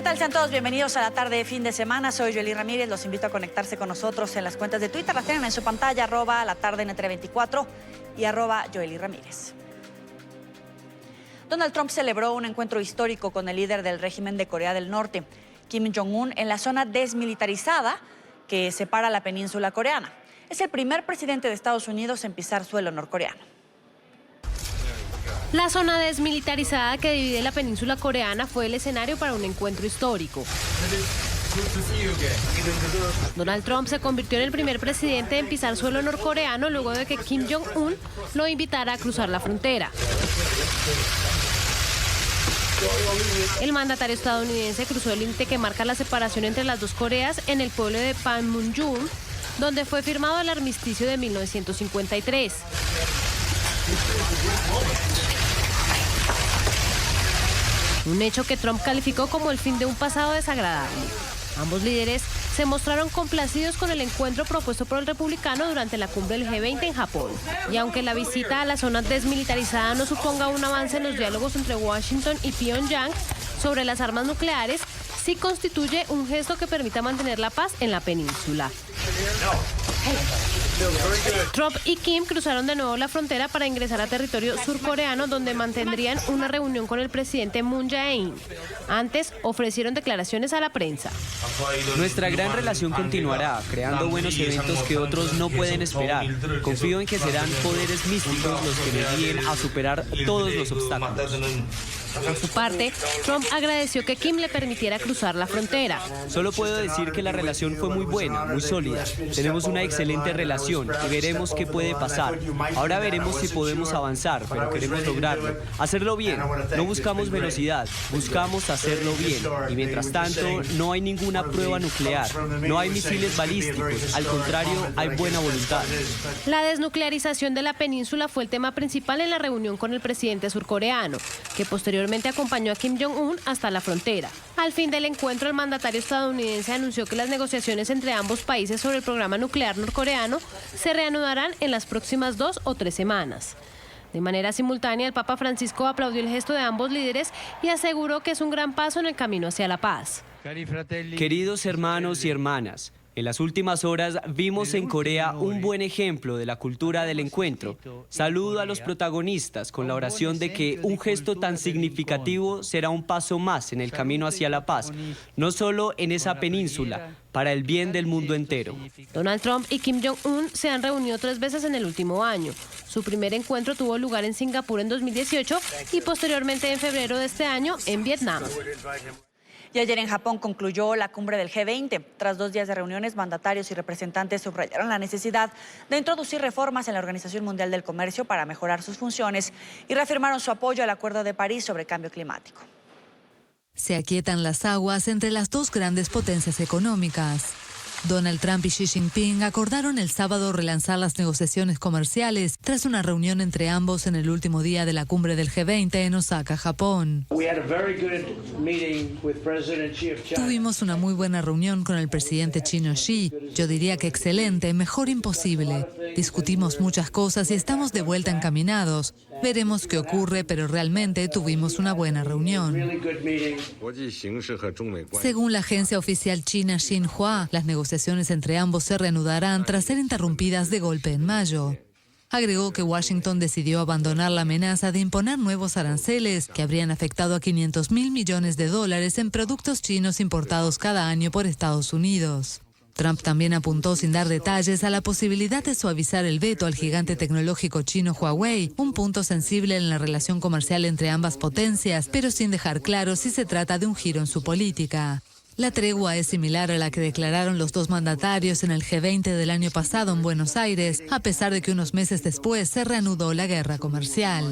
tal? Sean todos bienvenidos a la tarde de fin de semana. Soy Joely Ramírez. Los invito a conectarse con nosotros en las cuentas de Twitter. Las tienen en su pantalla, @latardentre24 y @Joely Ramírez. Donald Trump celebró un encuentro histórico con el líder del régimen de Corea del Norte, Kim Jong-un, en la zona desmilitarizada que separa la península coreana. Es el primer presidente de Estados Unidos en pisar suelo norcoreano. La zona desmilitarizada que divide la península coreana fue el escenario para un encuentro histórico. Donald Trump se convirtió en el primer presidente en pisar suelo norcoreano luego de que Kim Jong-un lo invitara a cruzar la frontera. El mandatario estadounidense cruzó el límite que marca la separación entre las dos Coreas en el pueblo de Panmunjom, donde fue firmado el armisticio de 1953. Un hecho que Trump calificó como el fin de un pasado desagradable. Ambos líderes se mostraron complacidos con el encuentro propuesto por el republicano durante la cumbre del G20 en Japón. Y aunque la visita a la zona desmilitarizada no suponga un avance en los diálogos entre Washington y Pyongyang sobre las armas nucleares, sí constituye un gesto que permita mantener la paz en la península. Trump y Kim cruzaron de nuevo la frontera para ingresar a territorio surcoreano, donde mantendrían una reunión con el presidente Moon Jae-in. Antes ofrecieron declaraciones a la prensa. Nuestra gran relación continuará, creando buenos eventos que otros no pueden esperar. Confío en que serán poderes místicos los que me guíen a superar todos los obstáculos. Por su parte, Trump agradeció que Kim le permitiera cruzar la frontera. Solo puedo decir que la relación fue muy buena, muy sólida. Tenemos una excelente relación y veremos qué puede pasar. Ahora veremos si podemos avanzar, pero queremos lograrlo. Hacerlo bien. No buscamos velocidad, buscamos hacerlo bien. Y mientras tanto, no hay ninguna prueba nuclear, no hay misiles balísticos. Al contrario, hay buena voluntad. La desnuclearización de la península fue el tema principal en la reunión con el presidente surcoreano, que posteriormente acompañó a Kim Jong-un hasta la frontera. Al fin del encuentro, el mandatario estadounidense anunció que las negociaciones entre ambos países sobre el programa nuclear norcoreano se reanudarán en las próximas 2 o 3 semanas. De manera simultánea, el Papa Francisco aplaudió el gesto de ambos líderes y aseguró que es un gran paso en el camino hacia la paz. Queridos hermanos y hermanas, en las últimas horas vimos en Corea un buen ejemplo de la cultura del encuentro. Saludo a los protagonistas con la oración de que un gesto tan significativo será un paso más en el camino hacia la paz, no solo en esa península, para el bien del mundo entero. Donald Trump y Kim Jong-un se han reunido 3 veces en el último año. Su primer encuentro tuvo lugar en Singapur en 2018 y posteriormente en febrero de este año en Vietnam. Y ayer en Japón concluyó la cumbre del G20. Tras 2 días de reuniones, mandatarios y representantes subrayaron la necesidad de introducir reformas en la Organización Mundial del Comercio para mejorar sus funciones y reafirmaron su apoyo al Acuerdo de París sobre cambio climático. Se aquietan las aguas entre las dos grandes potencias económicas. Donald Trump y Xi Jinping acordaron el sábado relanzar las negociaciones comerciales tras una reunión entre ambos en el último día de la cumbre del G20 en Osaka, Japón. Tuvimos una muy buena reunión con el presidente chino Xi. Yo diría que excelente, mejor imposible. Discutimos muchas cosas y estamos de vuelta encaminados. Veremos qué ocurre, pero realmente tuvimos una buena reunión. Según la agencia oficial china Xinhua, las negociaciones entre ambos se reanudarán tras ser interrumpidas de golpe en mayo. Agregó que Washington decidió abandonar la amenaza de imponer nuevos aranceles que habrían afectado a $500 mil millones en productos chinos importados cada año por Estados Unidos. Trump también apuntó sin dar detalles a la posibilidad de suavizar el veto al gigante tecnológico chino Huawei, un punto sensible en la relación comercial entre ambas potencias, pero sin dejar claro si se trata de un giro en su política. La tregua es similar a la que declararon los dos mandatarios en el G20 del año pasado en Buenos Aires, a pesar de que unos meses después se reanudó la guerra comercial.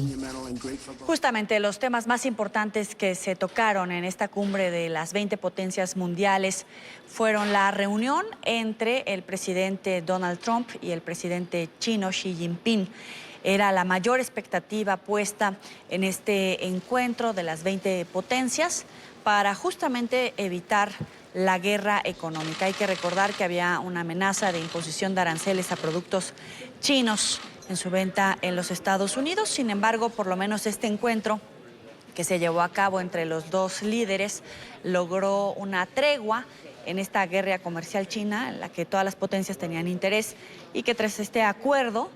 Justamente los temas más importantes que se tocaron en esta cumbre de las 20 potencias mundiales fueron la reunión entre el presidente Donald Trump y el presidente chino Xi Jinping. Era la mayor expectativa puesta en este encuentro de las 20 potencias para justamente evitar la guerra económica. Hay que recordar que había una amenaza de imposición de aranceles a productos chinos en su venta en los Estados Unidos. Sin embargo, por lo menos este encuentro que se llevó a cabo entre los dos líderes logró una tregua en esta guerra comercial china en la que todas las potencias tenían interés y que tras este acuerdo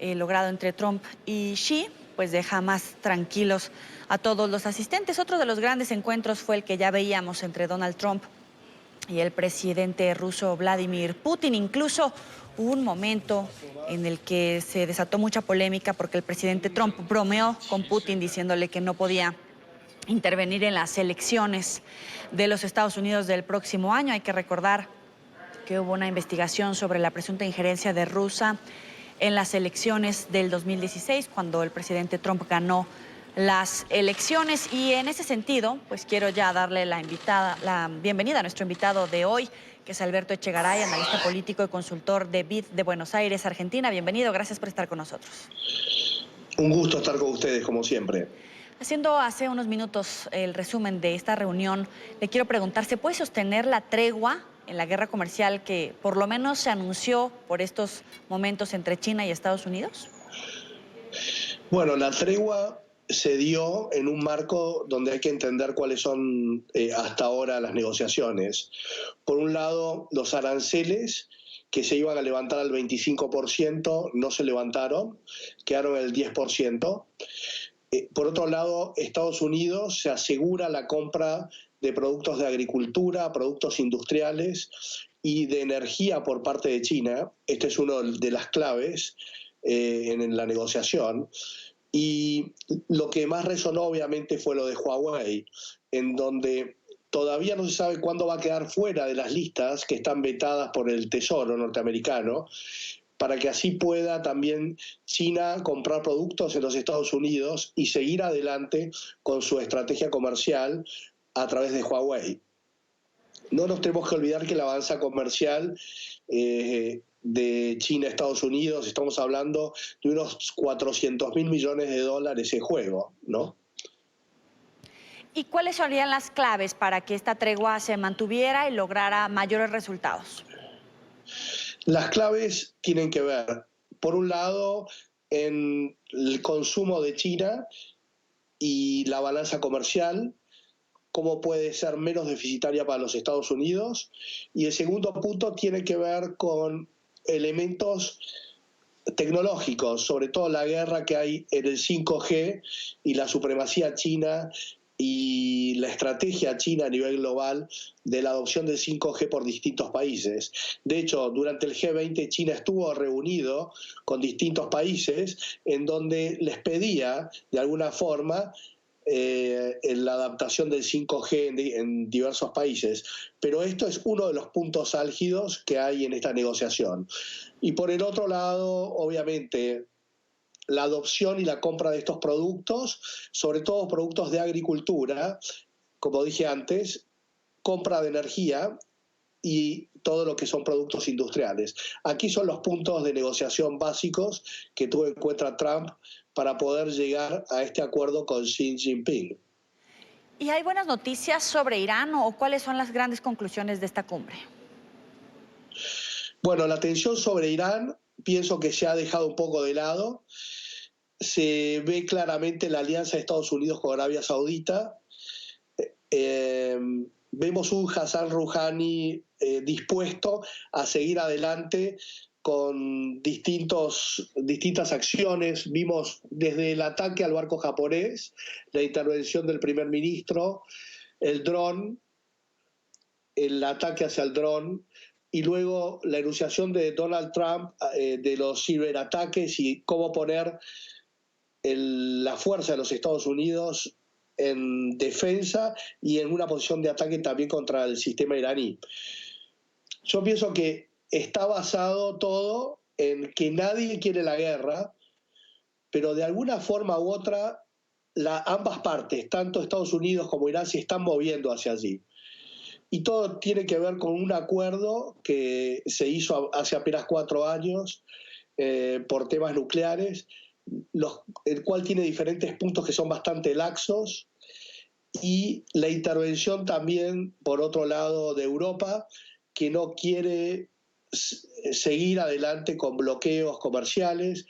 logrado entre Trump y Xi, pues deja más tranquilos a todos los asistentes. Otro de los grandes encuentros fue el que ya veíamos entre Donald Trump y el presidente ruso Vladimir Putin. Incluso hubo un momento en el que se desató mucha polémica porque el presidente Trump bromeó con Putin diciéndole que no podía intervenir en las elecciones de los Estados Unidos del próximo año. Hay que recordar que hubo una investigación sobre la presunta injerencia de Rusia en las elecciones del 2016, cuando el presidente Trump ganó las elecciones. Y en ese sentido, pues quiero ya darle la bienvenida a nuestro invitado de hoy, que es Alberto Echegaray, analista político y consultor de BID de Buenos Aires, Argentina. Bienvenido, gracias por estar con nosotros. Un gusto estar con ustedes, como siempre. Haciendo hace unos minutos el resumen de esta reunión, le quiero preguntar, ¿se puede sostener la tregua en la guerra comercial que por lo menos se anunció por estos momentos entre China y Estados Unidos? Bueno, la tregua se dio en un marco donde hay que entender cuáles son hasta ahora las negociaciones. Por un lado, los aranceles que se iban a levantar al 25% no se levantaron, quedaron en el 10%. Por otro lado, Estados Unidos se asegura la compra de productos de agricultura, productos industriales y de energía por parte de China. Este es uno de las claves en la negociación. Y lo que más resonó obviamente fue lo de Huawei, en donde todavía no se sabe cuándo va a quedar fuera de las listas que están vetadas por el Tesoro norteamericano, para que así pueda también China comprar productos en los Estados Unidos y seguir adelante con su estrategia comercial a través de Huawei. No nos tenemos que olvidar que la balanza comercial de China a Estados Unidos, estamos hablando de unos 400.000 millones de dólares en juego, ¿no? ¿Y cuáles serían las claves para que esta tregua se mantuviera y lograra mayores resultados? Las claves tienen que ver, por un lado, en el consumo de China y la balanza comercial, cómo puede ser menos deficitaria para los Estados Unidos. Y el segundo punto tiene que ver con elementos tecnológicos, sobre todo la guerra que hay en el 5G y la supremacía china y la estrategia china a nivel global de la adopción del 5G por distintos países. De hecho, durante el G20 China estuvo reunido con distintos países en donde les pedía, de alguna forma, en la adaptación del 5G en diversos países. Pero esto es uno de los puntos álgidos que hay en esta negociación. Y por el otro lado, obviamente, la adopción y la compra de estos productos, sobre todo productos de agricultura, como dije antes, compra de energía y todo lo que son productos industriales. Aquí son los puntos de negociación básicos que tuvo en cuenta Trump para poder llegar a este acuerdo con Xi Jinping. ¿Y hay buenas noticias sobre Irán o cuáles son las grandes conclusiones de esta cumbre? Bueno, la tensión sobre Irán pienso que se ha dejado un poco de lado. Se ve claramente la alianza de Estados Unidos con Arabia Saudita. Vemos un Hassan Rouhani dispuesto a seguir adelante con distintas acciones. Vimos desde el ataque al barco japonés, la intervención del primer ministro, el dron, el ataque hacia el dron, y luego la enunciación de Donald Trump de los ciberataques y cómo poner la fuerza de los Estados Unidos en defensa y en una posición de ataque también contra el sistema iraní. Yo pienso que está basado todo en que nadie quiere la guerra, pero de alguna forma u otra ambas partes, tanto Estados Unidos como Irán, se están moviendo hacia allí. Y todo tiene que ver con un acuerdo que se hizo hace apenas 4 años por temas nucleares, el cual tiene diferentes puntos que son bastante laxos, y la intervención también, por otro lado, de Europa, que no quiere seguir adelante con bloqueos comerciales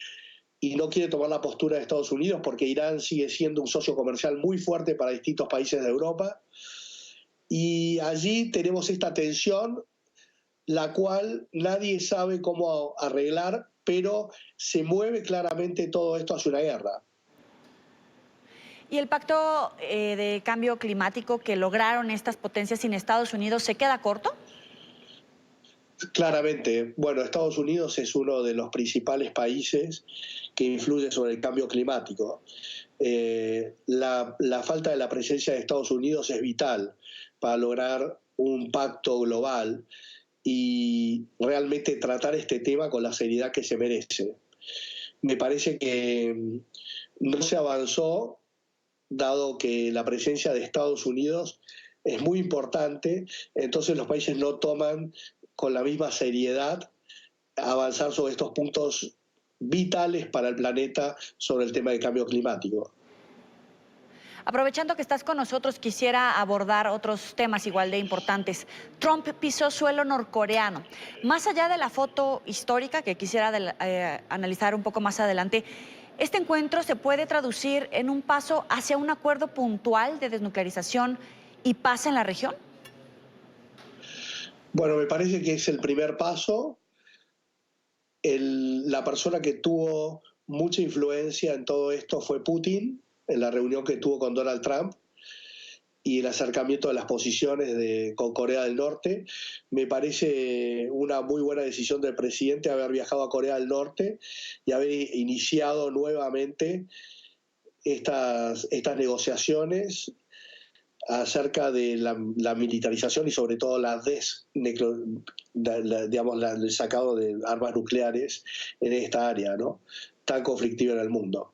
y no quiere tomar la postura de Estados Unidos porque Irán sigue siendo un socio comercial muy fuerte para distintos países de Europa. Y allí tenemos esta tensión, la cual nadie sabe cómo arreglar, pero se mueve claramente todo esto hacia una guerra. ¿Y el pacto de cambio climático que lograron estas potencias sin Estados Unidos se queda corto? Claramente. Bueno, Estados Unidos es uno de los principales países que influye sobre el cambio climático. La falta de la presencia de Estados Unidos es vital para lograr un pacto global y realmente tratar este tema con la seriedad que se merece. Me parece que no se avanzó, dado que la presencia de Estados Unidos es muy importante, entonces los países no toman con la misma seriedad avanzar sobre estos puntos vitales para el planeta sobre el tema del cambio climático. Aprovechando que estás con nosotros, quisiera abordar otros temas igual de importantes. Trump pisó suelo norcoreano. Más allá de la foto histórica que quisiera analizar un poco más adelante, ¿este encuentro se puede traducir en un paso hacia un acuerdo puntual de desnuclearización y paz en la región? Bueno, me parece que es el primer paso. La persona que tuvo mucha influencia en todo esto fue Putin, en la reunión que tuvo con Donald Trump y el acercamiento de las posiciones con Corea del Norte. Me parece una muy buena decisión del presidente haber viajado a Corea del Norte y haber iniciado nuevamente estas negociaciones acerca de la militarización y sobre todo el sacado de armas nucleares en esta área, ¿no?, tan conflictiva en el mundo.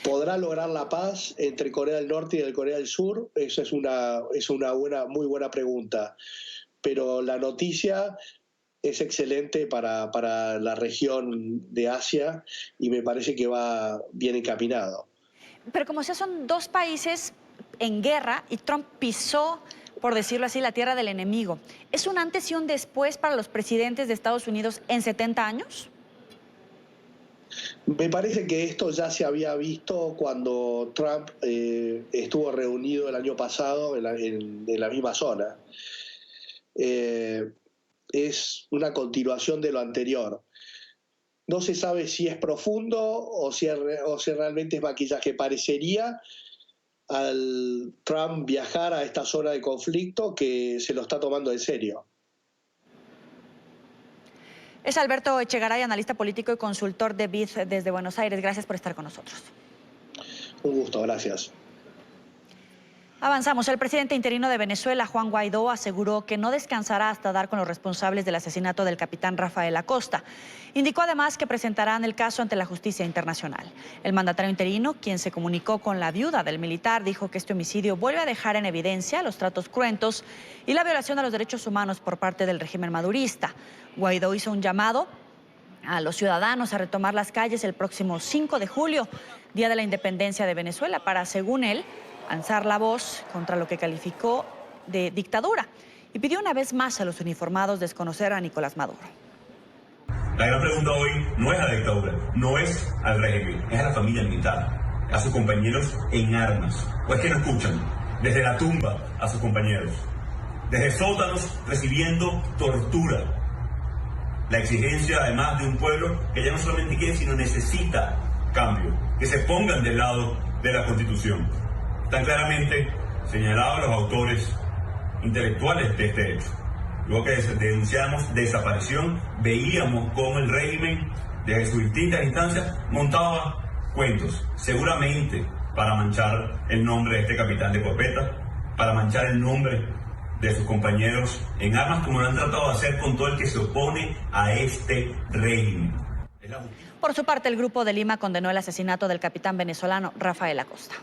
¿Podrá lograr la paz entre Corea del Norte y el Corea del Sur? Esa es una muy buena pregunta. Pero la noticia es excelente para la región de Asia y me parece que va bien encaminado. Pero como sea, son dos países en guerra y Trump pisó, por decirlo así, la tierra del enemigo. ¿Es un antes y un después para los presidentes de Estados Unidos en 70 años? Me parece que esto ya se había visto cuando Trump estuvo reunido el año pasado en la misma zona. Es una continuación de lo anterior. No se sabe si es profundo o si realmente es maquillaje. Parecería al Trump viajar a esta zona de conflicto que se lo está tomando en serio. Es Alberto Echegaray, analista político y consultor de BID desde Buenos Aires. Gracias por estar con nosotros. Un gusto, gracias. Avanzamos. El presidente interino de Venezuela, Juan Guaidó, aseguró que no descansará hasta dar con los responsables del asesinato del capitán Rafael Acosta. Indicó además que presentarán el caso ante la justicia internacional. El mandatario interino, quien se comunicó con la viuda del militar, dijo que este homicidio vuelve a dejar en evidencia los tratos cruentos y la violación de los derechos humanos por parte del régimen madurista. Guaidó hizo un llamado a los ciudadanos a retomar las calles el próximo 5 de julio, Día de la Independencia de Venezuela, para, según él, alzar la voz contra lo que calificó de dictadura y pidió una vez más a los uniformados desconocer a Nicolás Maduro. La gran pregunta hoy no es a la dictadura, no es al régimen, es a la familia militar, a sus compañeros en armas. O es que no escuchan, desde la tumba a sus compañeros, desde sótanos recibiendo tortura. La exigencia además de un pueblo que ya no solamente quiere, sino necesita cambio, que se pongan del lado de la Constitución. Tan claramente señalados los autores intelectuales de este hecho. Luego que denunciamos desaparición, veíamos cómo el régimen, desde sus distintas instancias, montaba cuentos, seguramente para manchar el nombre de este capitán de corbeta, para manchar el nombre de sus compañeros en armas, como lo han tratado de hacer con todo el que se opone a este régimen. Por su parte, el Grupo de Lima condenó el asesinato del capitán venezolano Rafael Acosta.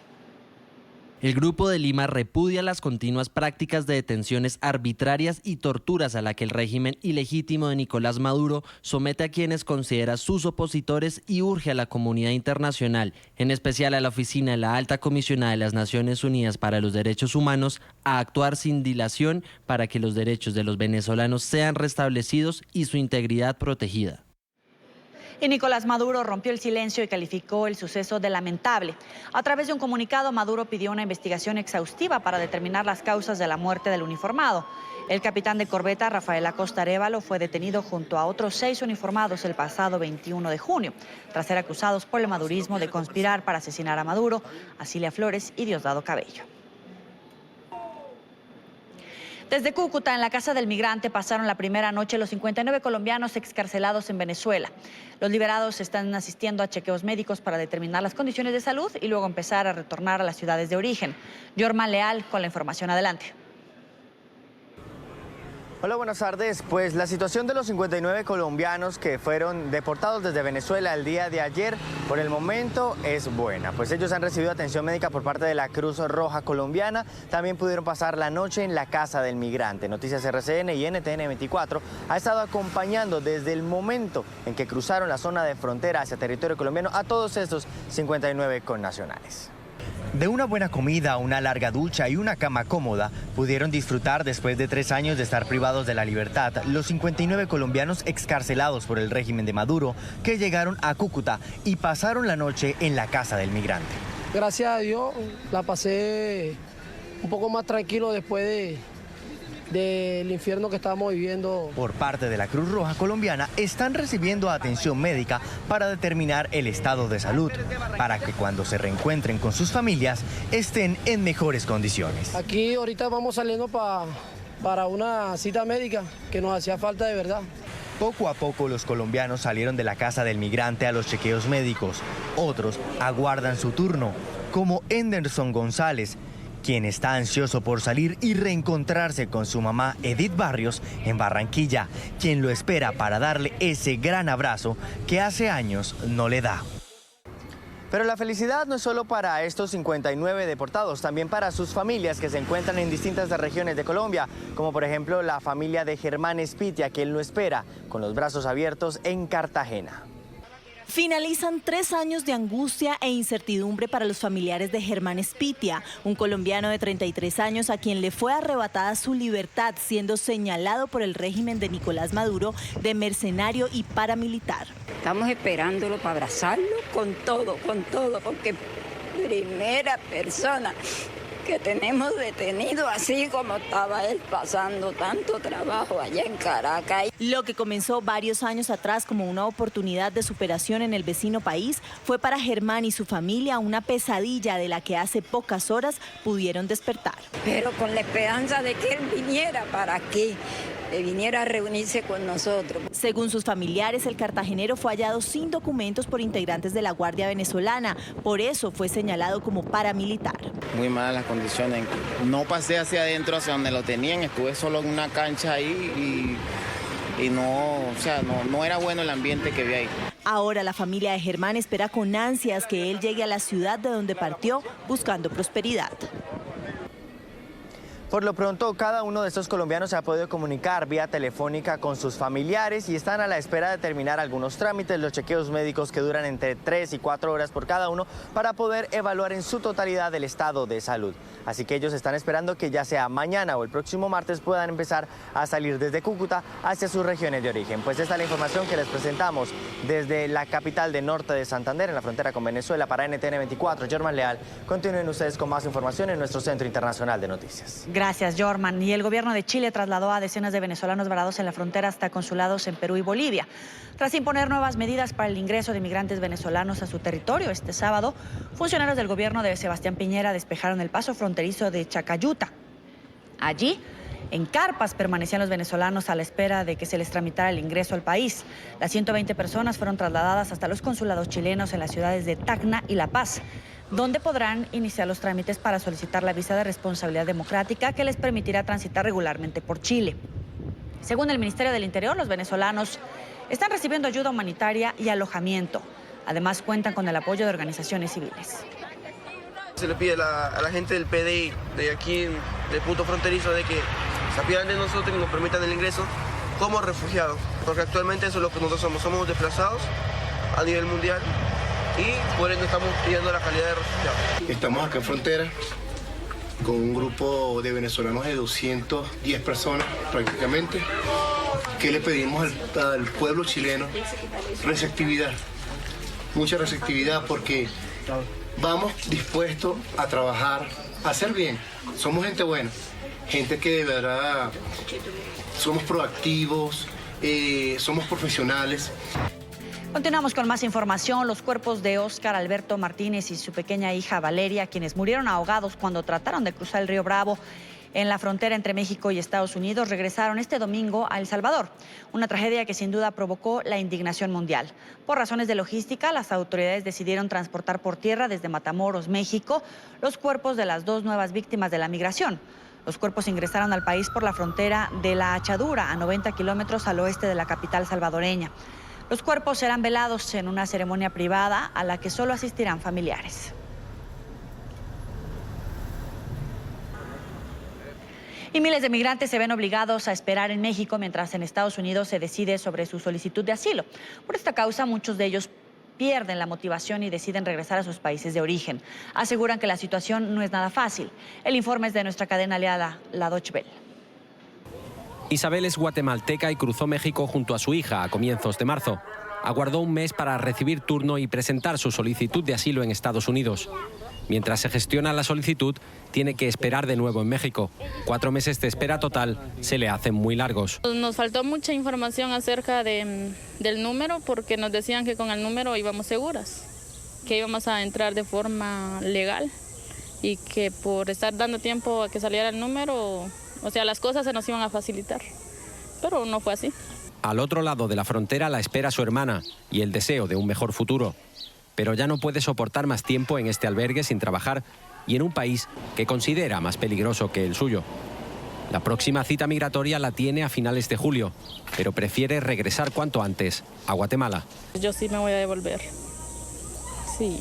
El Grupo de Lima repudia las continuas prácticas de detenciones arbitrarias y torturas a la que el régimen ilegítimo de Nicolás Maduro somete a quienes considera sus opositores y urge a la comunidad internacional, en especial a la Oficina de la Alta Comisionada de las Naciones Unidas para los Derechos Humanos, a actuar sin dilación para que los derechos de los venezolanos sean restablecidos y su integridad protegida. Y Nicolás Maduro rompió el silencio y calificó el suceso de lamentable. A través de un comunicado, Maduro pidió una investigación exhaustiva para determinar las causas de la muerte del uniformado. El capitán de corbeta, Rafael Acosta Arévalo, fue detenido junto a otros 6 uniformados el pasado 21 de junio, tras ser acusados por el madurismo de conspirar para asesinar a Maduro, a Cilia Flores y Diosdado Cabello. Desde Cúcuta, en la Casa del Migrante, pasaron la primera noche los 59 colombianos excarcelados en Venezuela. Los liberados están asistiendo a chequeos médicos para determinar las condiciones de salud y luego empezar a retornar a las ciudades de origen. Yorman Leal con la información. Adelante. Hola, buenas tardes. Pues la situación de los 59 colombianos que fueron deportados desde Venezuela el día de ayer, por el momento es buena. Pues ellos han recibido atención médica por parte de la Cruz Roja Colombiana. También pudieron pasar la noche en la Casa del Migrante. Noticias RCN y NTN 24 ha estado acompañando desde el momento en que cruzaron la zona de frontera hacia territorio colombiano a todos estos 59 connacionales. De una buena comida, una larga ducha y una cama cómoda, pudieron disfrutar después de 3 años de estar privados de la libertad los 59 colombianos excarcelados por el régimen de Maduro que llegaron a Cúcuta y pasaron la noche en la Casa del Migrante. Gracias a Dios la pasé un poco más tranquilo después del infierno que estábamos viviendo. Por parte de la Cruz Roja Colombiana están recibiendo atención médica para determinar el estado de salud, para que cuando se reencuentren con sus familias estén en mejores condiciones. Aquí ahorita vamos saliendo para una cita médica que nos hacía falta de verdad. Poco a poco los colombianos salieron de la Casa del Migrante a los chequeos médicos. Otros aguardan su turno, como Henderson González, quien está ansioso por salir y reencontrarse con su mamá Edith Barrios en Barranquilla, quien lo espera para darle ese gran abrazo que hace años no le da. Pero la felicidad no es solo para estos 59 deportados, también para sus familias que se encuentran en distintas regiones de Colombia, como por ejemplo la familia de Germán Espitia, quien lo espera con los brazos abiertos en Cartagena. Finalizan 3 años de angustia e incertidumbre para los familiares de Germán Espitia, un colombiano de 33 años a quien le fue arrebatada su libertad, siendo señalado por el régimen de Nicolás Maduro de mercenario y paramilitar. Estamos esperándolo para abrazarlo con todo, porque primera persona que tenemos detenido así como estaba él pasando tanto trabajo allá en Caracas. Lo que comenzó varios años atrás como una oportunidad de superación en el vecino país fue para Germán y su familia una pesadilla de la que hace pocas horas pudieron despertar. Pero con la esperanza de que él viniera para aquí, que viniera a reunirse con nosotros. Según sus familiares, el cartagenero fue hallado sin documentos por integrantes de la Guardia Venezolana. Por eso fue señalado como paramilitar. Muy malas las condiciones. No pasé hacia adentro, hacia donde lo tenían. Estuve solo en una cancha ahí y no era bueno el ambiente que vi ahí. Ahora la familia de Germán espera con ansias que él llegue a la ciudad de donde partió buscando prosperidad. Por lo pronto, cada uno de estos colombianos se ha podido comunicar vía telefónica con sus familiares y están a la espera de terminar algunos trámites, los chequeos médicos que duran entre 3 y 4 horas por cada uno para poder evaluar en su totalidad el estado de salud. Así que ellos están esperando que ya sea mañana o el próximo martes puedan empezar a salir desde Cúcuta hacia sus regiones de origen. Pues esta es la información que les presentamos desde la capital de norte de Santander, en la frontera con Venezuela. Para NTN 24, Yorman Leal. Continúen ustedes con más información en nuestro Centro Internacional de Noticias. Gracias, Yorman. Y el gobierno de Chile trasladó a decenas de venezolanos varados en la frontera hasta consulados en Perú y Bolivia. Tras imponer nuevas medidas para el ingreso de migrantes venezolanos a su territorio este sábado, funcionarios del gobierno de Sebastián Piñera despejaron el paso fronterizo de Chacayuta. Allí, en carpas, permanecían los venezolanos a la espera de que se les tramitara el ingreso al país. Las 120 personas fueron trasladadas hasta los consulados chilenos en las ciudades de Tacna y La Paz, donde podrán iniciar los trámites para solicitar la visa de responsabilidad democrática que les permitirá transitar regularmente por Chile. Según el Ministerio del Interior, los venezolanos están recibiendo ayuda humanitaria y alojamiento. Además, cuentan con el apoyo de organizaciones civiles. Se le pide a la gente del PDI, de aquí, del punto fronterizo, de que se apiaden de nosotros y nos permitan el ingreso como refugiados, porque actualmente eso es lo que nosotros somos desplazados a nivel mundial y por eso estamos pidiendo la calidad de refugiados. Estamos acá en frontera con un grupo de venezolanos de 210 personas prácticamente. ¿Qué le pedimos al pueblo chileno? Receptividad, mucha receptividad, porque vamos dispuestos a trabajar, a hacer bien. Somos gente buena, gente que de verdad somos proactivos, somos profesionales. Continuamos con más información. Los cuerpos de Óscar Alberto Martínez y su pequeña hija Valeria, quienes murieron ahogados cuando trataron de cruzar el río Bravo en la frontera entre México y Estados Unidos, regresaron este domingo a El Salvador. Una tragedia que sin duda provocó la indignación mundial. Por razones de logística, las autoridades decidieron transportar por tierra desde Matamoros, México, los cuerpos de las dos nuevas víctimas de la migración. Los cuerpos ingresaron al país por la frontera de La Achadura, a 90 kilómetros al oeste de la capital salvadoreña. Los cuerpos serán velados en una ceremonia privada a la que solo asistirán familiares. Y miles de migrantes se ven obligados a esperar en México mientras en Estados Unidos se decide sobre su solicitud de asilo. Por esta causa, muchos de ellos pierden la motivación y deciden regresar a sus países de origen. Aseguran que la situación no es nada fácil. El informe es de nuestra cadena aliada, la Deutsche Welle. Isabel es guatemalteca y cruzó México junto a su hija a comienzos de marzo. Aguardó un mes para recibir turno y presentar su solicitud de asilo en Estados Unidos. Mientras se gestiona la solicitud, tiene que esperar de nuevo en México. 4 meses de espera total se le hacen muy largos. Nos faltó mucha información acerca del número, porque nos decían que con el número íbamos seguras, que íbamos a entrar de forma legal y que por estar dando tiempo a que saliera el número, o sea, las cosas se nos iban a facilitar. Pero no fue así. Al otro lado de la frontera la espera su hermana y el deseo de un mejor futuro. Pero ya no puede soportar más tiempo en este albergue sin trabajar y en un país que considera más peligroso que el suyo. La próxima cita migratoria la tiene a finales de julio, pero prefiere regresar cuanto antes a Guatemala. Yo sí me voy a devolver. Sí.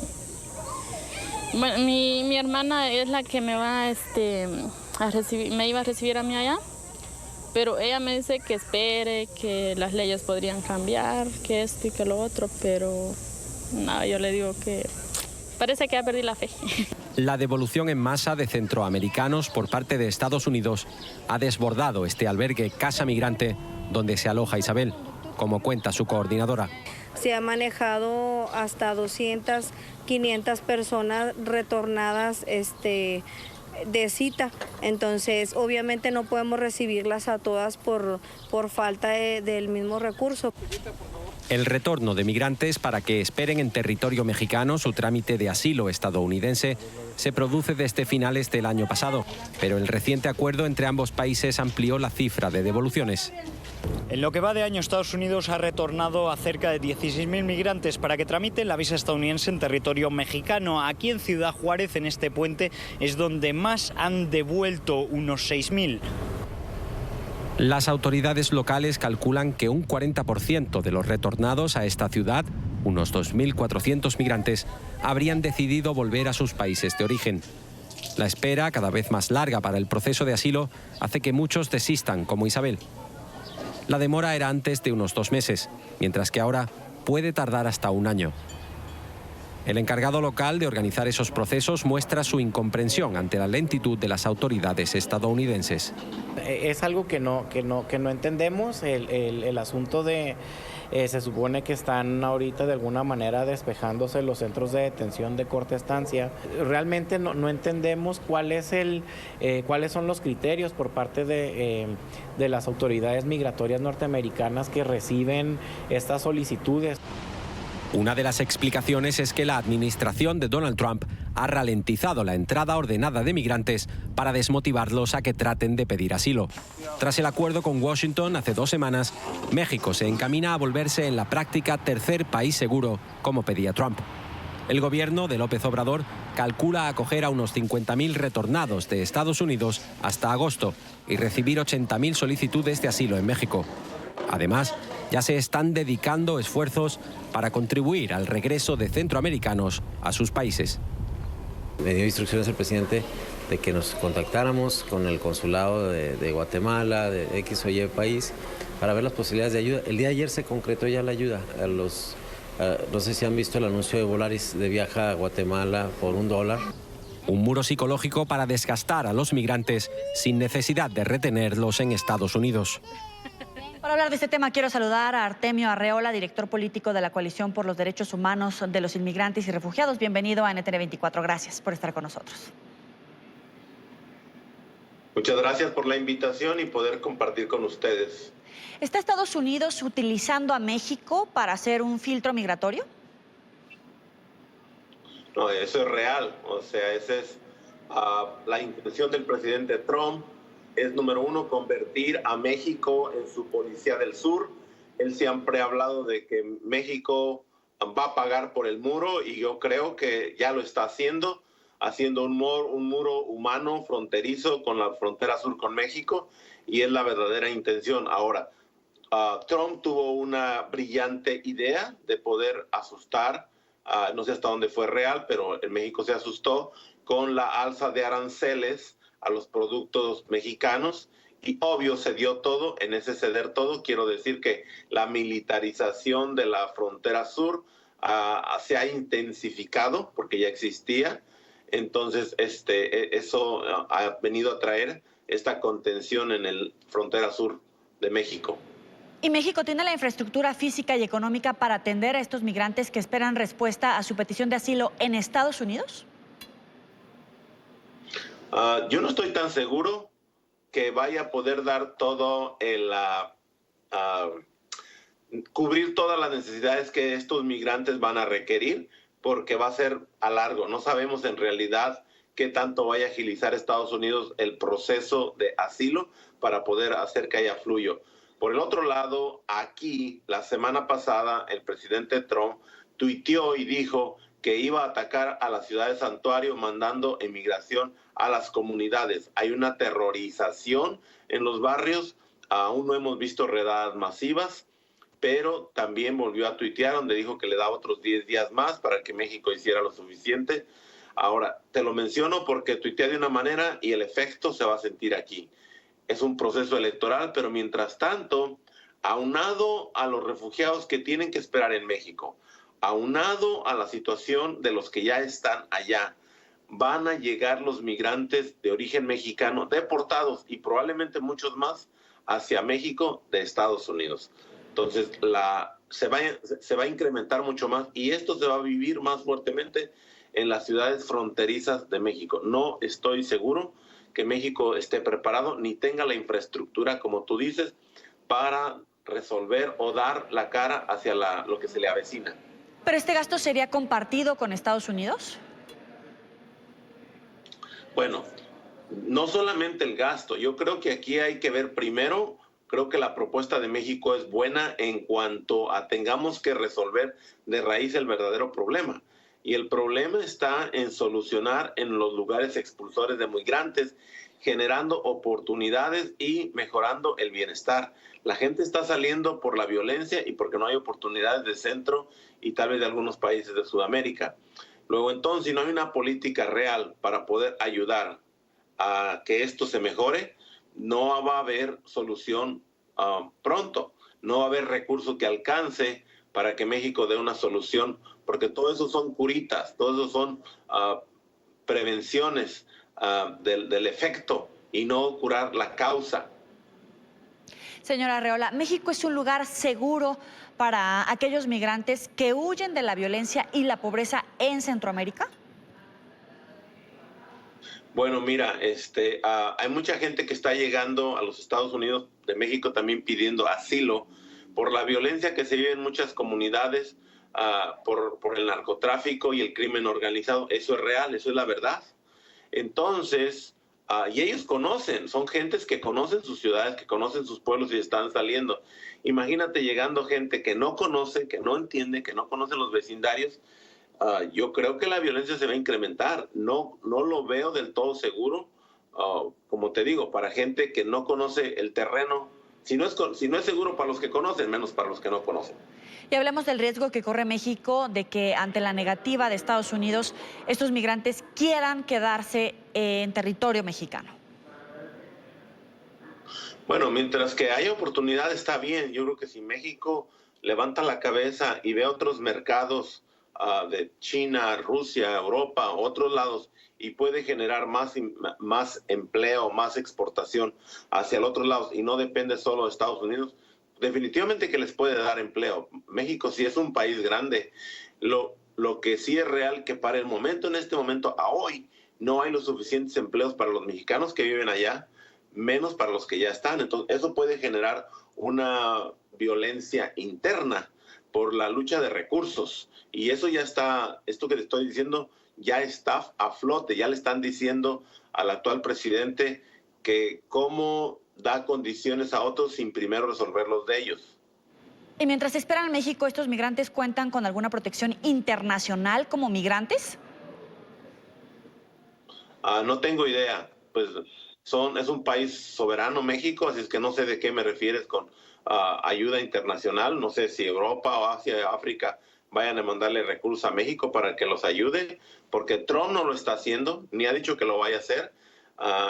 Bueno, mi hermana es la que me va a recibir, me iba a recibir a mí allá, pero ella me dice que espere, que las leyes podrían cambiar, que esto y que lo otro, pero no, yo le digo que parece que ya perdí la fe. La devolución en masa de centroamericanos por parte de Estados Unidos ha desbordado este albergue Casa Migrante donde se aloja Isabel, como cuenta su coordinadora. Se ha manejado hasta 200, 500 personas retornadas de cita, entonces obviamente no podemos recibirlas a todas por falta del mismo recurso. El retorno de migrantes para que esperen en territorio mexicano su trámite de asilo estadounidense se produce desde finales del año pasado, pero el reciente acuerdo entre ambos países amplió la cifra de devoluciones. En lo que va de año, Estados Unidos ha retornado a cerca de 16.000 migrantes para que tramiten la visa estadounidense en territorio mexicano. Aquí en Ciudad Juárez, en este puente, es donde más han devuelto, unos 6.000. Las autoridades locales calculan que un 40% de los retornados a esta ciudad, unos 2.400 migrantes, habrían decidido volver a sus países de origen. La espera, cada vez más larga para el proceso de asilo, hace que muchos desistan, como Isabel. La demora era antes de unos 2 meses, mientras que ahora puede tardar hasta 1 año. El encargado local de organizar esos procesos muestra su incomprensión ante la lentitud de las autoridades estadounidenses. Es algo que no entendemos, el asunto de... se supone que están ahorita de alguna manera despejándose los centros de detención de corta estancia. Realmente no entendemos cuáles son los criterios por parte de las autoridades migratorias norteamericanas que reciben estas solicitudes. Una de las explicaciones es que la administración de Donald Trump ha ralentizado la entrada ordenada de migrantes para desmotivarlos a que traten de pedir asilo. Tras el acuerdo con Washington hace 2 semanas, México se encamina a volverse en la práctica tercer país seguro, como pedía Trump. El gobierno de López Obrador calcula acoger a unos 50.000 retornados de Estados Unidos hasta agosto y recibir 80.000 solicitudes de asilo en México. Además, ya se están dedicando esfuerzos para contribuir al regreso de centroamericanos a sus países. Me dio instrucciones el presidente de que nos contactáramos con el consulado de Guatemala, de X o Y país, para ver las posibilidades de ayuda. El día de ayer se concretó ya la ayuda. No sé si han visto el anuncio de Volaris de viaja a Guatemala por $1. Un muro psicológico para desgastar a los migrantes sin necesidad de retenerlos en Estados Unidos. Para hablar de este tema quiero saludar a Artemio Arreola, director político de la Coalición por los Derechos Humanos de los Inmigrantes y Refugiados. Bienvenido a NTN 24. Gracias por estar con nosotros. Muchas gracias por la invitación y poder compartir con ustedes. ¿Está Estados Unidos utilizando a México para hacer un filtro migratorio? No, eso es real. O sea, esa es la intención del presidente Trump. Es, número uno, convertir a México en su policía del sur. Él siempre ha hablado de que México va a pagar por el muro y yo creo que ya lo está haciendo un muro humano fronterizo con la frontera sur con México, y es la verdadera intención. Ahora, Trump tuvo una brillante idea de poder asustar, no sé hasta dónde fue real, pero en México se asustó con la alza de aranceles a los productos mexicanos, y obvio se dio todo. En ese ceder todo quiero decir que la militarización de la frontera sur se ha intensificado porque ya existía. Entonces eso ha venido a traer esta contención en el frontera sur de México. ¿Y México tiene la infraestructura física y económica para atender a estos migrantes que esperan respuesta a su petición de asilo en Estados Unidos? Yo no estoy tan seguro que vaya a poder dar todo cubrir todas las necesidades que estos migrantes van a requerir, porque va a ser a largo. No sabemos en realidad qué tanto vaya a agilizar Estados Unidos el proceso de asilo para poder hacer que haya flujo. Por el otro lado, aquí, la semana pasada, el presidente Trump tuiteó y dijo que iba a atacar a la ciudad de Santuario mandando inmigración a las comunidades. Hay una terrorización en los barrios, aún no hemos visto redadas masivas, pero también volvió a tuitear donde dijo que le daba otros 10 días más para que México hiciera lo suficiente. Ahora, te lo menciono porque tuitea de una manera y el efecto se va a sentir aquí. Es un proceso electoral, pero mientras tanto, aunado a los refugiados que tienen que esperar en México, aunado a la situación de los que ya están allá, van a llegar los migrantes de origen mexicano deportados y probablemente muchos más hacia México de Estados Unidos. Entonces se va a incrementar mucho más y esto se va a vivir más fuertemente en las ciudades fronterizas de México. No estoy seguro que México esté preparado ni tenga la infraestructura, como tú dices, para resolver o dar la cara hacia lo que se le avecina. ¿Pero este gasto sería compartido con Estados Unidos? Bueno, no solamente el gasto. Yo creo que aquí hay que ver primero, creo que la propuesta de México es buena en cuanto a tengamos que resolver de raíz el verdadero problema. Y el problema está en solucionar en los lugares expulsores de migrantes, generando oportunidades y mejorando el bienestar. La gente está saliendo por la violencia y porque no hay oportunidades de Centro y tal vez de algunos países de Sudamérica. Luego, entonces, si no hay una política real para poder ayudar a que esto se mejore, no va a haber solución pronto. No va a haber recurso que alcance para que México dé una solución, porque todo eso son curitas, todo eso son prevenciones del efecto y no curar la causa. Señora Arreola, ¿México es un lugar seguro para aquellos migrantes que huyen de la violencia y la pobreza en Centroamérica? Bueno, mira, hay mucha gente que está llegando a los Estados Unidos de México también pidiendo asilo por la violencia que se vive en muchas comunidades, por el narcotráfico y el crimen organizado. Eso es real, eso es la verdad. Entonces, y ellos son gentes que conocen sus ciudades, que conocen sus pueblos y están saliendo. Imagínate llegando gente que no conoce, que no entiende, que no conoce los vecindarios. Yo creo que la violencia se va a incrementar. No lo veo del todo seguro, como te digo, para gente que no conoce el terreno. Si no es seguro para los que conocen, menos para los que no conocen. Y hablemos del riesgo que corre México de que ante la negativa de Estados Unidos, estos migrantes quieran quedarse en territorio mexicano. Bueno, mientras que haya oportunidad está bien. Yo creo que si México levanta la cabeza y ve otros mercados de China, Rusia, Europa, otros lados, y puede generar más empleo, más exportación hacia los otros lados y no depende solo de Estados Unidos, definitivamente que les puede dar empleo. México sí es un país grande. Lo que sí es real que para el momento, en este momento, a hoy, no hay los suficientes empleos para los mexicanos que viven allá, menos para los que ya están. Entonces, eso puede generar una violencia interna por la lucha de recursos. Y eso ya está, esto que te estoy diciendo, ya está a flote. Ya le están diciendo al actual presidente que cómo da condiciones a otros sin primero resolver los de ellos. Y mientras esperan en México, ¿estos migrantes cuentan con alguna protección internacional como migrantes? No tengo idea. Pues es un país soberano, México, así es que no sé de qué me refieres con ayuda internacional. No sé si Europa o Asia, África vayan a mandarle recursos a México para que los ayude, porque Trump no lo está haciendo, ni ha dicho que lo vaya a hacer.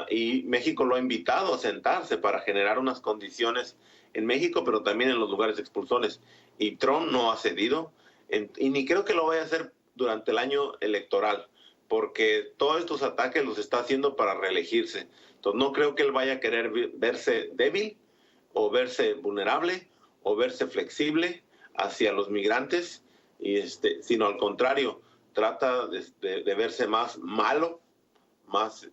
Y México lo ha invitado a sentarse para generar unas condiciones en México, pero también en los lugares expulsores. Y Trump no ha cedido, y ni creo que lo vaya a hacer durante el año electoral, porque todos estos ataques los está haciendo para reelegirse. Entonces no creo que él vaya a querer verse débil, o verse vulnerable, o verse flexible hacia los migrantes, sino al contrario, trata de verse más malo,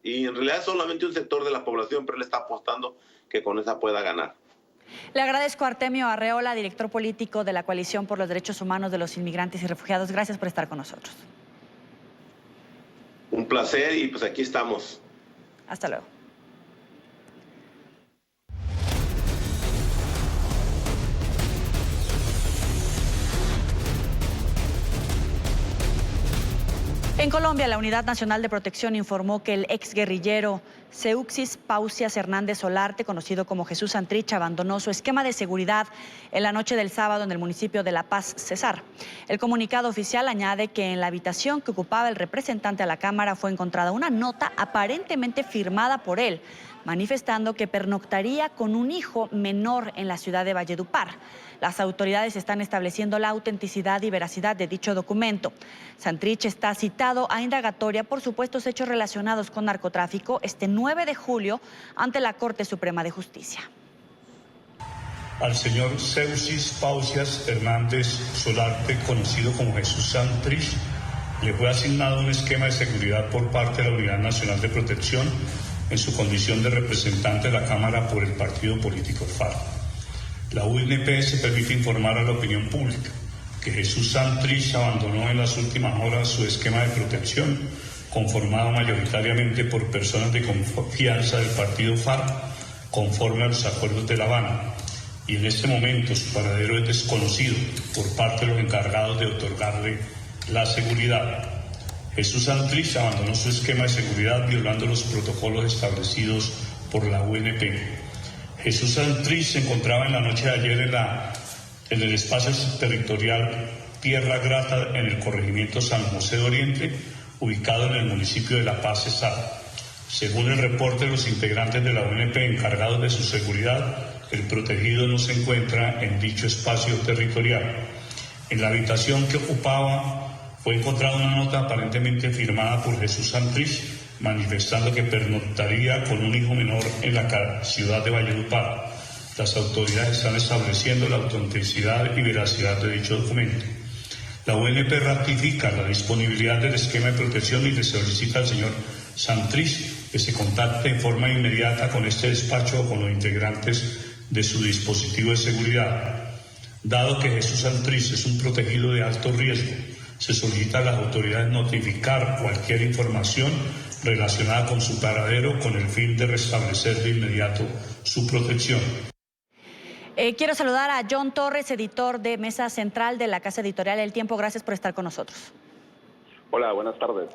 y en realidad solamente un sector de la población, pero él está apostando que con esa pueda ganar. Le agradezco a Artemio Arreola, director político de la Coalición por los Derechos Humanos de los Inmigrantes y Refugiados. Gracias por estar con nosotros. Un placer, y pues aquí estamos. Hasta luego. En Colombia, la Unidad Nacional de Protección informó que el exguerrillero Seuxis Pausias Hernández Solarte, conocido como Jesús Santrich, abandonó su esquema de seguridad en la noche del sábado en el municipio de La Paz, Cesar. El comunicado oficial añade que en la habitación que ocupaba el representante a la Cámara fue encontrada una nota aparentemente firmada por él, manifestando que pernoctaría con un hijo menor en la ciudad de Valledupar. Las autoridades están estableciendo la autenticidad y veracidad de dicho documento. Santrich está citado a indagatoria por supuestos hechos relacionados con narcotráfico este 9 de julio ante la Corte Suprema de Justicia. Al señor Seuxis Pausias Hernández Solarte, conocido como Jesús Santrich, le fue asignado un esquema de seguridad por parte de la Unidad Nacional de Protección en su condición de representante de la Cámara por el partido político FARC. La UNP se permite informar a la opinión pública que Jesús Santrich abandonó en las últimas horas su esquema de protección, conformado mayoritariamente por personas de confianza del partido FARC, conforme a los acuerdos de La Habana, y en este momento su paradero es desconocido por parte de los encargados de otorgarle la seguridad. Jesús Santrich abandonó su esquema de seguridad violando los protocolos establecidos por la UNP. Jesús Santrich se encontraba en la noche de ayer en el espacio territorial Tierra Grata en el corregimiento San José de Oriente, ubicado en el municipio de La Paz, Cesar. Según el reporte de los integrantes de la UNP encargados de su seguridad, el protegido no se encuentra en dicho espacio territorial. En la habitación que ocupaba fue encontrada una nota aparentemente firmada por Jesús Santrich, manifestando que pernoctaría con un hijo menor en la ciudad de Valledupar. Las autoridades están estableciendo la autenticidad y veracidad de dicho documento. La UNP ratifica la disponibilidad del esquema de protección y le solicita al señor Santrich que se contacte en forma inmediata con este despacho o con los integrantes de su dispositivo de seguridad. Dado que Jesús Santrich es un protegido de alto riesgo, se solicita a las autoridades notificar cualquier información relacionada con su paradero con el fin de restablecer de inmediato su protección. Quiero saludar a John Torres, editor de Mesa Central de la Casa Editorial El Tiempo. Gracias por estar con nosotros. Hola, buenas tardes.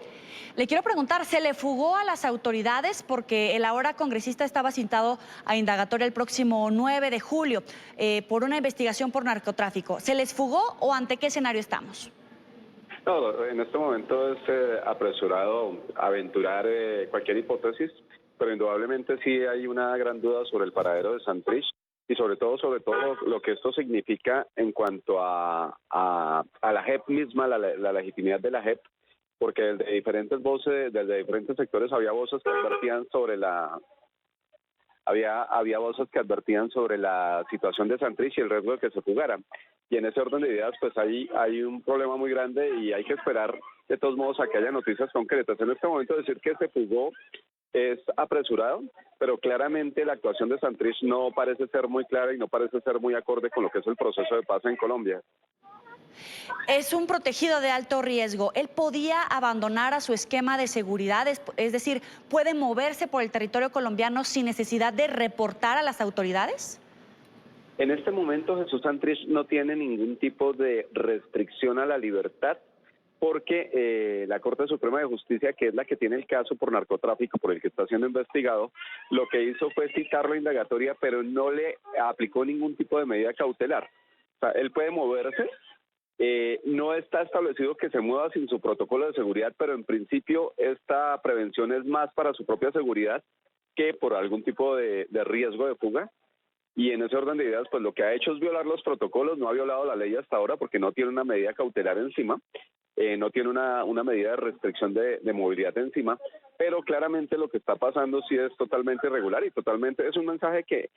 Le quiero preguntar, ¿se le fugó a las autoridades? Porque el ahora congresista estaba citado a indagatoria el próximo 9 de julio por una investigación por narcotráfico. ¿Se les fugó o ante qué escenario estamos? No, en este momento es apresurado aventurar cualquier hipótesis, pero indudablemente sí hay una gran duda sobre el paradero de Santrich y sobre todo lo que esto significa en cuanto a la JEP misma, la legitimidad de la JEP, porque desde diferentes voces, desde diferentes sectores había voces que advertían sobre había voces que advertían sobre la situación de Santrich y el riesgo de que se fugara. Y en ese orden de ideas, pues hay un problema muy grande y hay que esperar de todos modos a que haya noticias concretas. En este momento decir que se fugó es apresurado, pero claramente la actuación de Santrich no parece ser muy clara y no parece ser muy acorde con lo que es el proceso de paz en Colombia. Es un protegido de alto riesgo. ¿Él podía abandonar a su esquema de seguridad? Es decir, ¿puede moverse por el territorio colombiano sin necesidad de reportar a las autoridades? En este momento Jesús Santrich no tiene ningún tipo de restricción a la libertad porque la Corte Suprema de Justicia, que es la que tiene el caso por narcotráfico por el que está siendo investigado, lo que hizo fue citarlo a indagatoria, pero no le aplicó ningún tipo de medida cautelar. O sea, él puede moverse. No está establecido que se mueva sin su protocolo de seguridad, pero en principio esta prevención es más para su propia seguridad que por algún tipo de riesgo de fuga. Y en ese orden de ideas, pues lo que ha hecho es violar los protocolos, no ha violado la ley hasta ahora porque no tiene una medida cautelar encima, no tiene una medida de restricción de movilidad encima, pero claramente lo que está pasando sí es totalmente irregular y totalmente es un mensaje que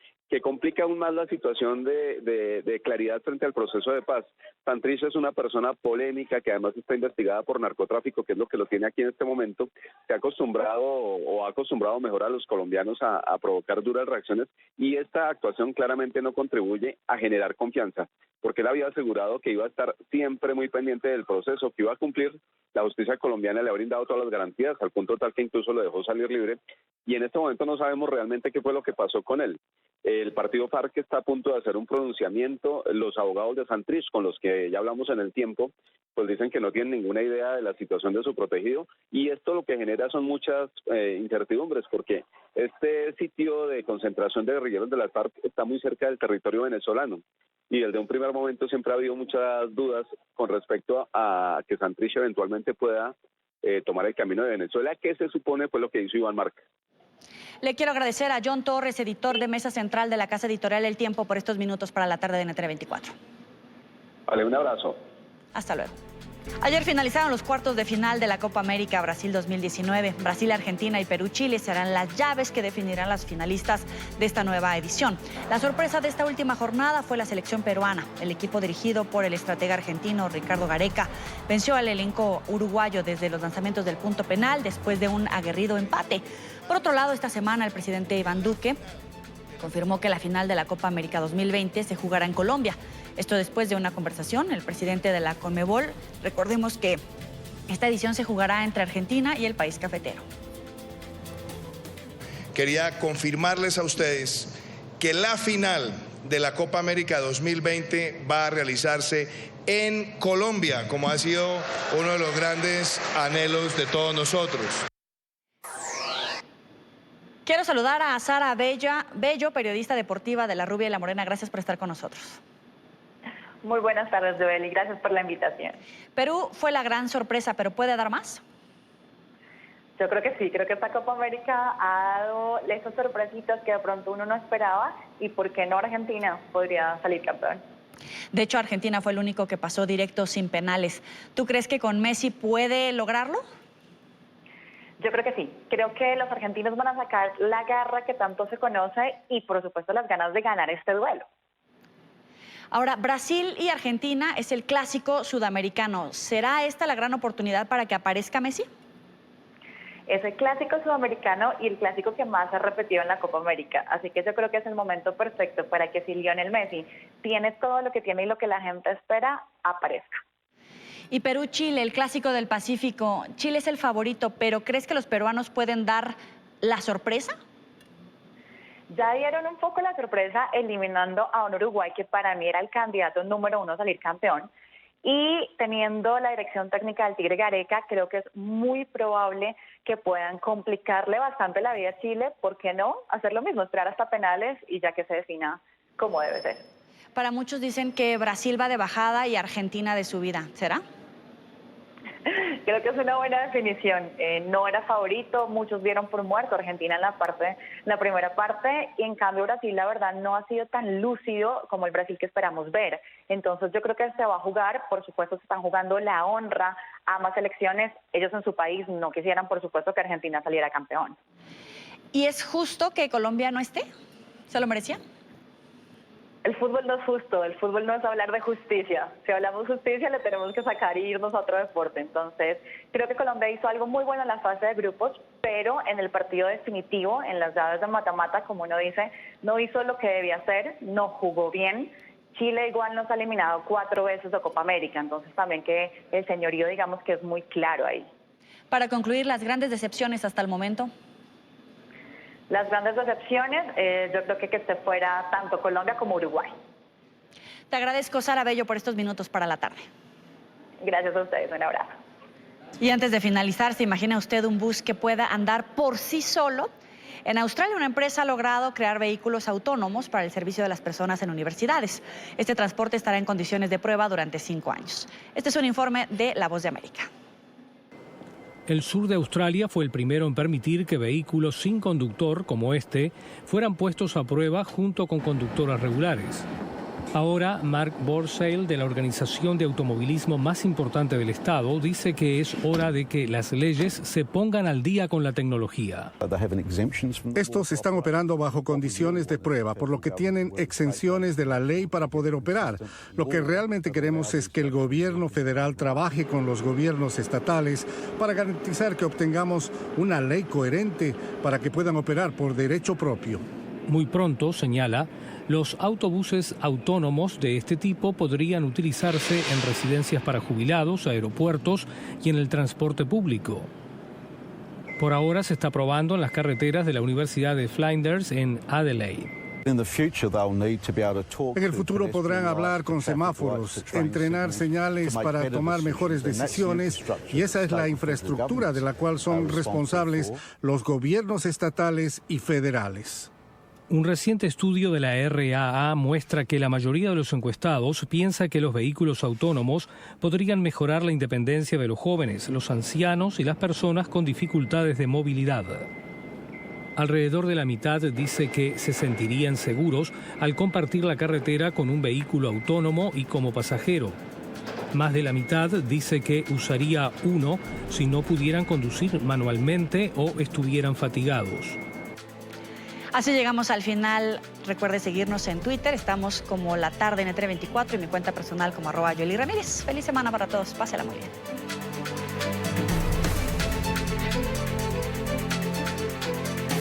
complica aún más la situación de claridad frente al proceso de paz. Santrich es una persona polémica que además está investigada por narcotráfico, que es lo que lo tiene aquí en este momento, que ha acostumbrado mejor a los colombianos a provocar duras reacciones y esta actuación claramente no contribuye a generar confianza, porque él había asegurado que iba a estar siempre muy pendiente del proceso, que iba a cumplir. La justicia colombiana le ha brindado todas las garantías, al punto tal que incluso lo dejó salir libre, y en este momento no sabemos realmente qué fue lo que pasó con él. El partido FARC está a punto de hacer un pronunciamiento, los abogados de Santrich, con los que ya hablamos en el tiempo, pues dicen que no tienen ninguna idea de la situación de su protegido, y esto lo que genera son muchas incertidumbres, porque este sitio de concentración de guerrilleros de las FARC está muy cerca del territorio venezolano, y desde un primer momento siempre ha habido muchas dudas con respecto a que Santrich eventualmente pueda tomar el camino de Venezuela, que se supone fue lo que hizo Iván Márquez. Le quiero agradecer a John Torres, editor de Mesa Central de la Casa Editorial El Tiempo, por estos minutos para la tarde de NTN 24. Vale, un abrazo. Hasta luego. Ayer finalizaron los cuartos de final de la Copa América Brasil 2019. Brasil, Argentina y Perú-Chile serán las llaves que definirán las finalistas de esta nueva edición. La sorpresa de esta última jornada fue la selección peruana. El equipo dirigido por el estratega argentino Ricardo Gareca venció al elenco uruguayo desde los lanzamientos del punto penal después de un aguerrido empate. Por otro lado, esta semana el presidente Iván Duque confirmó que la final de la Copa América 2020 se jugará en Colombia. Esto después de una conversación, el presidente de la Conmebol, recordemos que esta edición se jugará entre Argentina y el país cafetero. Quería confirmarles a ustedes que la final de la Copa América 2020 va a realizarse en Colombia, como ha sido uno de los grandes anhelos de todos nosotros. Quiero saludar a Sara Bello, periodista deportiva de La Rubia y La Morena. Gracias por estar con nosotros. Muy buenas tardes, Joel, y gracias por la invitación. Perú fue la gran sorpresa, pero ¿puede dar más? Yo creo que sí, creo que esta Copa América ha dado esas sorpresitas que de pronto uno no esperaba y por qué no Argentina podría salir campeón. De hecho, Argentina fue el único que pasó directo sin penales. ¿Tú crees que con Messi puede lograrlo? Yo creo que sí. Creo que los argentinos van a sacar la garra que tanto se conoce y, por supuesto, las ganas de ganar este duelo. Ahora, Brasil y Argentina es el clásico sudamericano. ¿Será esta la gran oportunidad para que aparezca Messi? Es el clásico sudamericano y el clásico que más se ha repetido en la Copa América. Así que yo creo que es el momento perfecto para que si Lionel Messi tiene todo lo que tiene y lo que la gente espera, aparezca. Y Perú-Chile, el clásico del Pacífico. Chile es el favorito, pero ¿crees que los peruanos pueden dar la sorpresa? Ya dieron un poco la sorpresa eliminando a un Uruguay que para mí era el candidato número 1 a salir campeón. Y teniendo la dirección técnica del Tigre Gareca, creo que es muy probable que puedan complicarle bastante la vida a Chile. ¿Por qué no? Hacer lo mismo, esperar hasta penales y ya que se defina como debe ser. Para muchos dicen que Brasil va de bajada y Argentina de subida. ¿Será? Creo que es una buena definición. No era favorito, muchos dieron por muerto Argentina en la primera parte, y en cambio Brasil, la verdad, no ha sido tan lúcido como el Brasil que esperamos ver. Entonces yo creo que se va a jugar, por supuesto se están jugando la honra a ambas selecciones. Ellos en su país no quisieran, por supuesto, que Argentina saliera campeón. ¿Y es justo que Colombia no esté? ¿Se lo merecía? El fútbol no es justo, el fútbol no es hablar de justicia. Si hablamos de justicia le tenemos que sacar y irnos a otro deporte. Entonces, creo que Colombia hizo algo muy bueno en la fase de grupos, pero en el partido definitivo, en las llaves de mata-mata, como uno dice, no hizo lo que debía hacer, no jugó bien. Chile igual nos ha eliminado 4 veces de Copa América, entonces también que el señorío, digamos que es muy claro ahí. Para concluir, las grandes decepciones hasta el momento. Las grandes decepciones, yo creo que esté fuera tanto Colombia como Uruguay. Te agradezco, Sara Bello, por estos minutos para la tarde. Gracias a ustedes, un abrazo. Y antes de finalizar, ¿se imagina usted un bus que pueda andar por sí solo? En Australia, una empresa ha logrado crear vehículos autónomos para el servicio de las personas en universidades. Este transporte estará en condiciones de prueba durante 5 años. Este es un informe de La Voz de América. El sur de Australia fue el primero en permitir que vehículos sin conductor, como este, fueran puestos a prueba junto con conductoras regulares. Ahora, Mark Borsale, de la organización de automovilismo más importante del estado, dice que es hora de que las leyes se pongan al día con la tecnología. Estos están operando bajo condiciones de prueba, por lo que tienen exenciones de la ley para poder operar. Lo que realmente queremos es que el gobierno federal trabaje con los gobiernos estatales para garantizar que obtengamos una ley coherente para que puedan operar por derecho propio. Muy pronto, señala, los autobuses autónomos de este tipo podrían utilizarse en residencias para jubilados, aeropuertos y en el transporte público. Por ahora se está probando en las carreteras de la Universidad de Flinders en Adelaide. En el futuro podrán hablar con semáforos, entrenar señales para tomar mejores decisiones, y esa es la infraestructura de la cual son responsables los gobiernos estatales y federales. Un reciente estudio de la RAA muestra que la mayoría de los encuestados piensa que los vehículos autónomos podrían mejorar la independencia de los jóvenes, los ancianos y las personas con dificultades de movilidad. Alrededor de la mitad dice que se sentirían seguros al compartir la carretera con un vehículo autónomo y como pasajero. Más de la mitad dice que usaría uno si no pudieran conducir manualmente o estuvieran fatigados. Así llegamos al final. Recuerde seguirnos en Twitter. Estamos como La Tarde en E324 y mi cuenta personal como @Yoli Ramírez. Feliz semana para todos. Pásela muy bien.